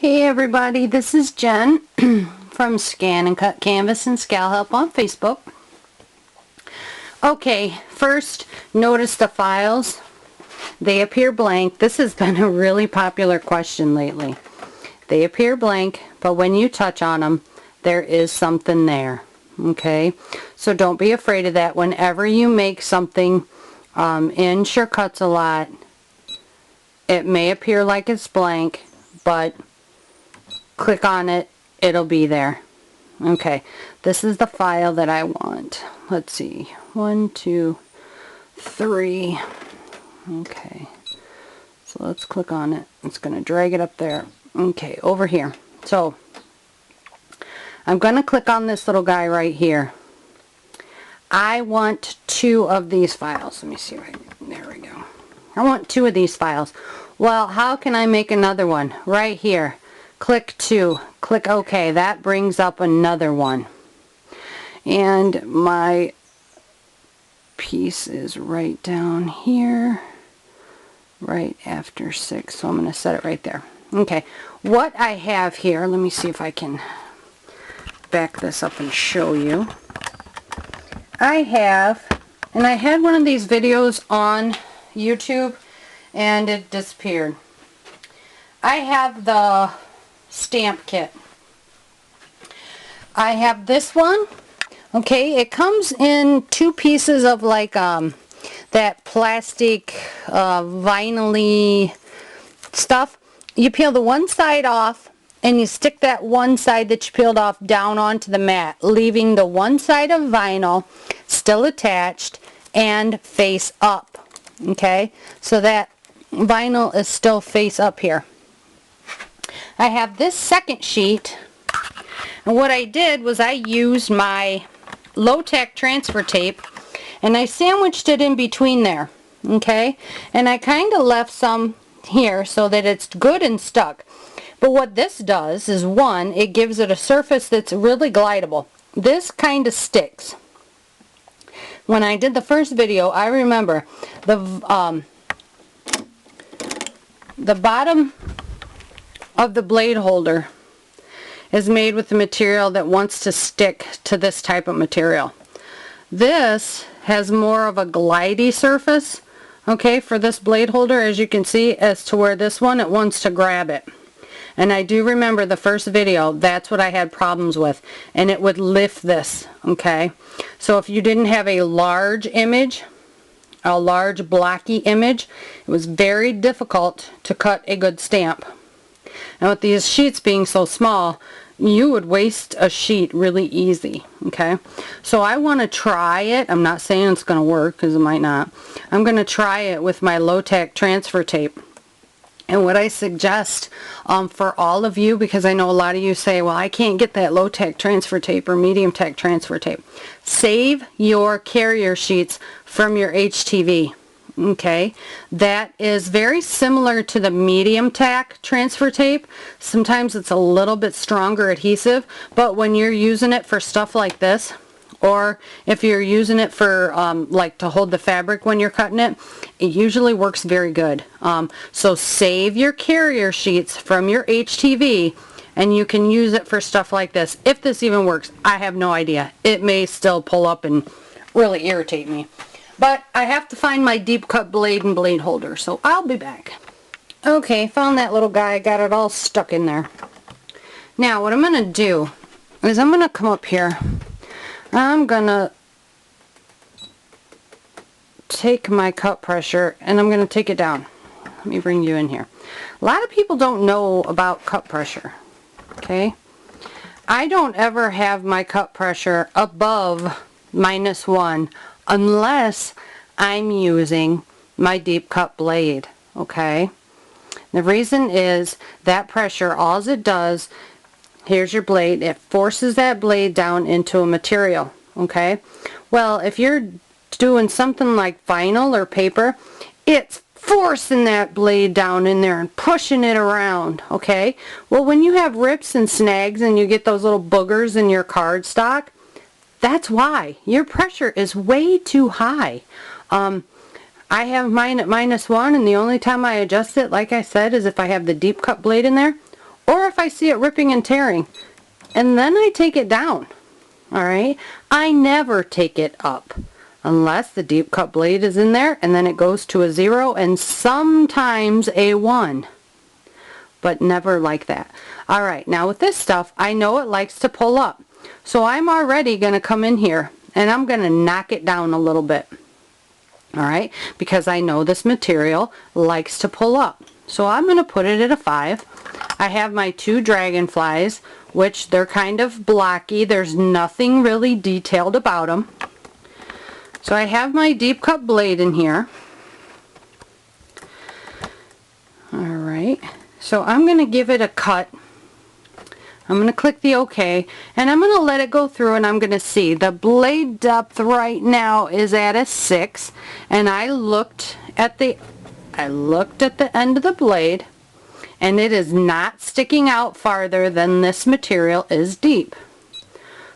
Hey everybody, this is Jen from ScanNCut Canvas and Scal Help on Facebook. Okay, first notice the files. They appear blank. This has been a really popular question lately. They appear blank, but when you touch on them, there is something there. Okay, so don't be afraid of that. Whenever you make something in ScanNCut, it may appear like it's blank, but click on it, it'll be there. Okay, this is the file that I want. Let's see, 1, 2, 3. Okay, so let's click on it. It's going to drag it up there. Okay, over here. So I'm going to click on this little guy right here. I want 2 of these files. Let me see right there. We go. I want 2 of these files. Well, how can I make another one? Right here. Click 2. Click OK. That brings up another one. And my piece is right down here, right after 6. So I'm going to set it right there. Okay. What I have here, let me see if I can back this up and show you. I have, and I had one of these videos on YouTube and it disappeared. I have the stamp kit. I have this one. Okay, it comes in 2 pieces of like that plastic vinyl-y stuff. You peel the one side off and you stick that one side that you peeled off down onto the mat, leaving the one side of vinyl still attached and face up. Okay, so that vinyl is still face up here. I have this second sheet, and what I did was I used my low-tack transfer tape and I sandwiched it in between there. Okay, and I kind of left some here so that it's good and stuck. But what this does is, one, it gives it a surface that's really glidable. This kind of sticks. When I did the first video, I remember the bottom of the blade holder is made with the material that wants to stick to this type of material. This has more of a glidey surface, okay, for this blade holder, as you can see, as to where this one, it wants to grab it. And I do remember the first video, that's what I had problems with, and it would lift this, okay. So if you didn't have a large image, a large blocky image, it was very difficult to cut a good stamp. And with these sheets being so small, you would waste a sheet really easy, okay. So I want to try it. I'm not saying it's going to work, because it might not. I'm going to try it with my low-tack transfer tape. And what I suggest for all of you, because I know a lot of you say, well, I can't get that low-tack transfer tape or medium-tack transfer tape. Save your carrier sheets from your HTV. Okay, that is very similar to the medium-tack transfer tape. Sometimes it's a little bit stronger adhesive, but when you're using it for stuff like this, or if you're using it for like to hold the fabric when you're cutting it, it usually works very good. So save your carrier sheets from your HTV and you can use it for stuff like this. If this even works, I have no idea. It may still pull up and really irritate me. But I have to find my deep cut blade and blade holder, so I'll be back. Okay, found that little guy, got it all stuck in there. Now what I'm going to do is I'm going to come up here. I'm going to take my cut pressure and I'm going to take it down. Let me bring you in here. A lot of people don't know about cut pressure. Okay? I don't ever have my cut pressure above -1 unless I'm using my deep cut blade. Okay? The reason is that pressure, all it does, here's your blade, it forces that blade down into a material. Okay? Well, if you're doing something like vinyl or paper, it's forcing that blade down in there and pushing it around. Okay? Well, when you have rips and snags and you get those little boogers in your cardstock, that's why. Your pressure is way too high. I have mine at -1, and the only time I adjust it, like I said, is if I have the deep cut blade in there, or if I see it ripping and tearing, and then I take it down. Alright, I never take it up unless the deep cut blade is in there, and then it goes to a 0 and sometimes a 1, but never like that. Alright, now with this stuff, I know it likes to pull up, so I'm already going to come in here and I'm going to knock it down a little bit. Alright, because I know this material likes to pull up. So I'm going to put it at a 5. I have my 2 dragonflies, which they're kind of blocky. There's nothing really detailed about them. So I have my deep cut blade in here. Alright, so I'm going to give it a cut. I'm going to click the OK, and I'm going to let it go through, and I'm going to see. The blade depth right now is at a 6, and I looked at the end of the blade, and it is not sticking out farther than this material is deep.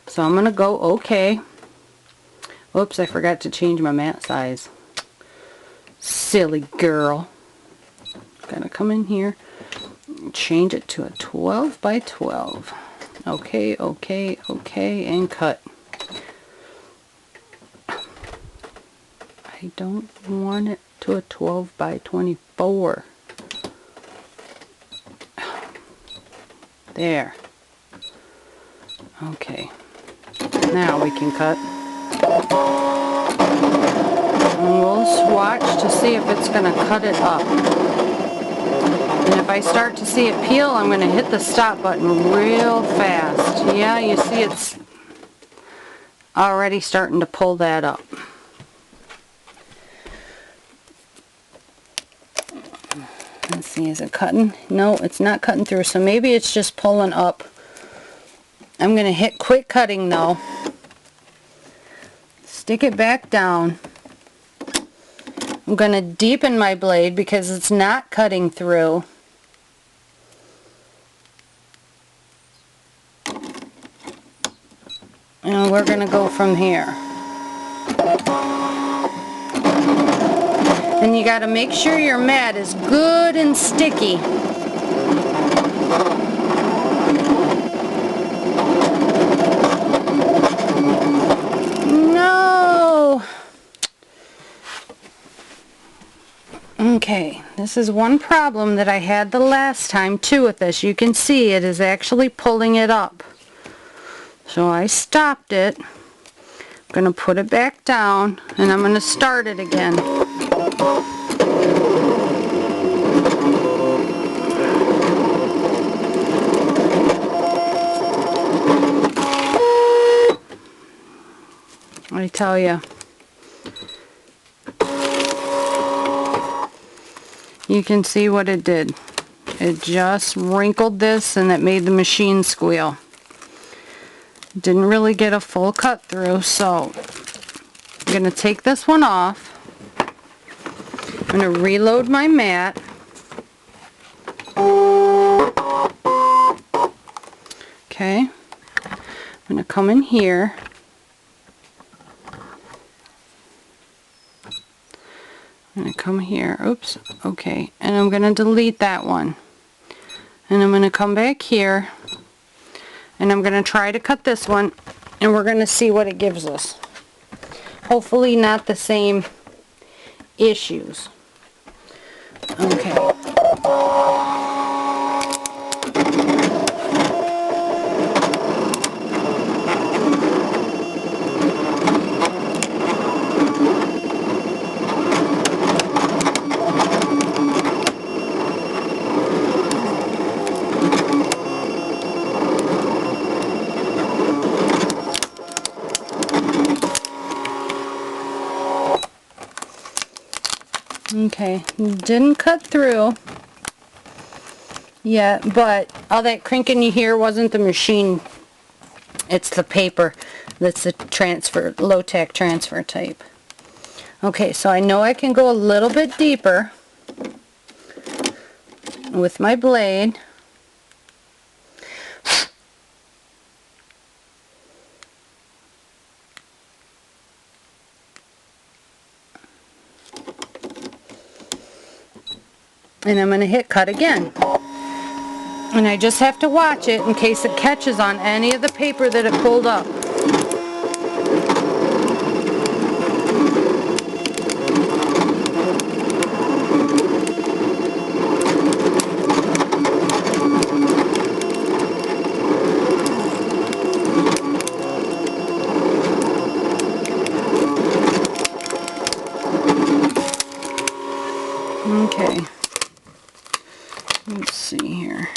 So I'm going to go OK. Oops, I forgot to change my mat size. Silly girl. Gotta come in here and change it to a 12 by 12. OK, OK, OK, and cut. I don't want it to a 12 by 24. There. Okay. Now we can cut. And we'll swatch to see if it's going to cut it up. And if I start to see it peel, I'm going to hit the stop button real fast. Yeah, you see it's already starting to pull that up. Let's see, is it cutting? No, it's not cutting through, so maybe it's just pulling up. I'm going to hit quit cutting though. Stick it back down. I'm going to deepen my blade because it's not cutting through. And we're going to go from here. And you got to make sure your mat is good and sticky. No! Okay, this is one problem that I had the last time too with this. You can see it is actually pulling it up. So I stopped it. I'm going to put it back down and I'm going to start it again. I tell you, you can see what it did. It just wrinkled this and it made the machine squeal. Didn't really get a full cut through, so I'm going to take this one off. I'm going to reload my mat. Okay. I'm going to come in here. I'm going to come here. Oops. Okay. And I'm going to delete that one. And I'm going to come back here. And I'm going to try to cut this one, and we're going to see what it gives us. Hopefully not the same issues. Okay. Okay, didn't cut through yet, but all that crinking you hear wasn't the machine. It's the paper that's the transfer, low-tack transfer type. Okay, so I know I can go a little bit deeper with my blade. And I'm going to hit cut again. And I just have to watch it in case it catches on any of the paper that it pulled up. Okay, let's see here.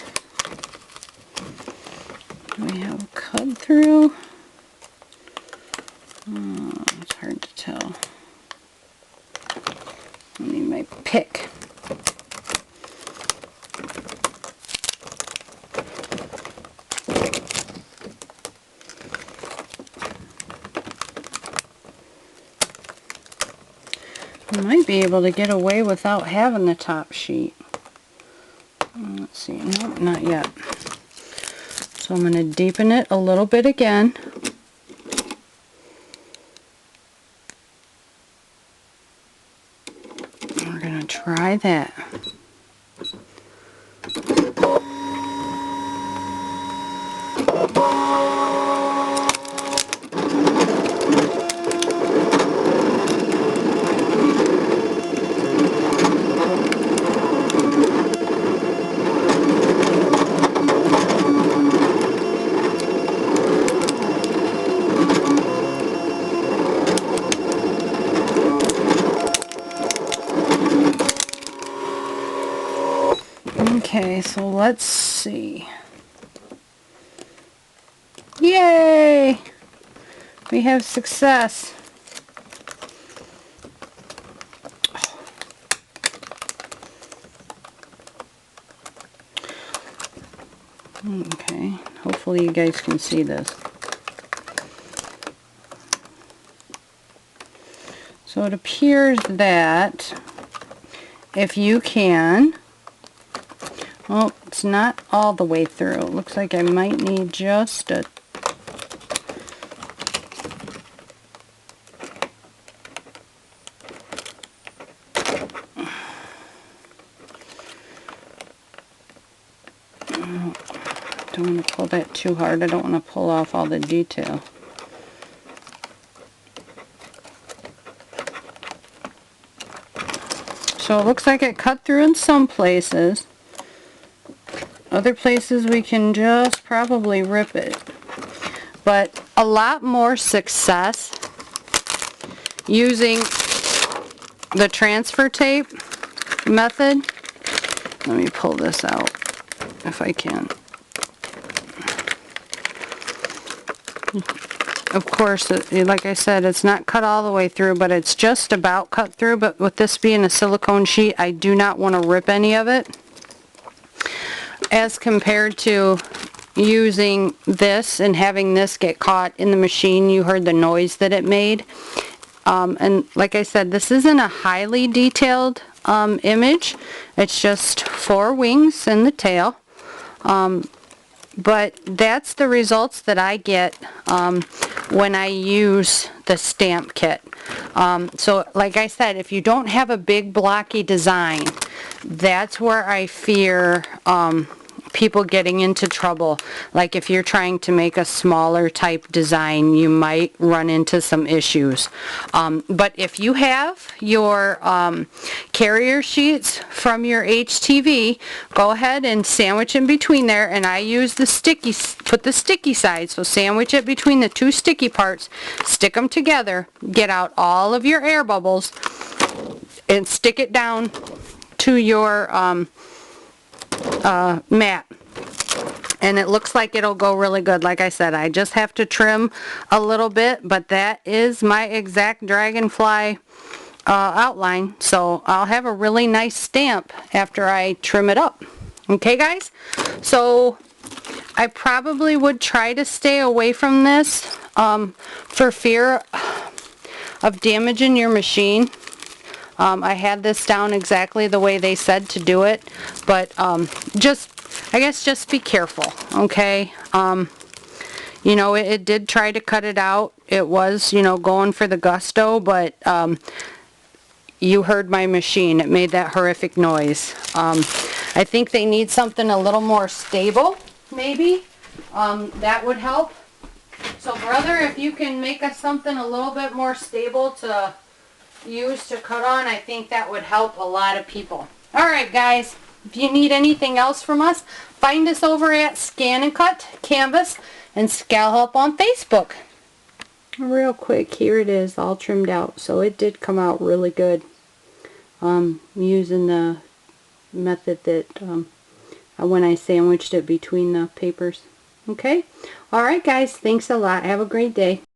Do we have a cut through? Oh, it's hard to tell. I need my pick. I might be able to get away without having the top sheet. Let's see, no, not yet. So I'm going to deepen it a little bit again. We're going to try that. Okay, so let's see. Yay! We have success. Okay, hopefully you guys can see this. So it appears that if you can, well, it's not all the way through. It looks like I might need just a don't want to pull that too hard. I don't want to pull off all the detail. So it looks like it cut through in some places. Other places we can just probably rip it. But a lot more success using the transfer tape method. Let me pull this out if I can. Of course, like I said, it's not cut all the way through, but it's just about cut through. But with this being a silicone sheet, I do not want to rip any of it. As compared to using this and having this get caught in the machine, you heard the noise that it made. And like I said, this isn't a highly detailed image. It's just 4 wings and the tail. But that's the results that I get when I use the stamp kit. So like I said, if you don't have a big blocky design, that's where I fear people getting into trouble. Like if you're trying to make a smaller type design, you might run into some issues. But if you have your carrier sheets from your HTV, go ahead and sandwich in between there, and I use the sticky, put the sticky side, so sandwich it between the 2 sticky parts, stick them together, get out all of your air bubbles, and stick it down to your mat, and it looks like it'll go really good. Like I said, I just have to trim a little bit, but that is my exact dragonfly outline, so I'll have a really nice stamp after I trim it up. Okay guys, so I probably would try to stay away from this for fear of damaging your machine. I had this down exactly the way they said to do it, but I guess just be careful, okay? You know, it did try to cut it out. It was, you know, going for the gusto, but you heard my machine. It made that horrific noise. I think they need something a little more stable, maybe. That would help. So brother, if you can make us something a little bit more stable to use to cut on, I think that would help a lot of people. Alright guys, if you need anything else from us, find us over at ScanNCut Canvas and ScalHelp on Facebook. Real quick, here it is all trimmed out, so it did come out really good. Using the method that when I sandwiched it between the papers. Okay? Alright guys, thanks a lot. Have a great day.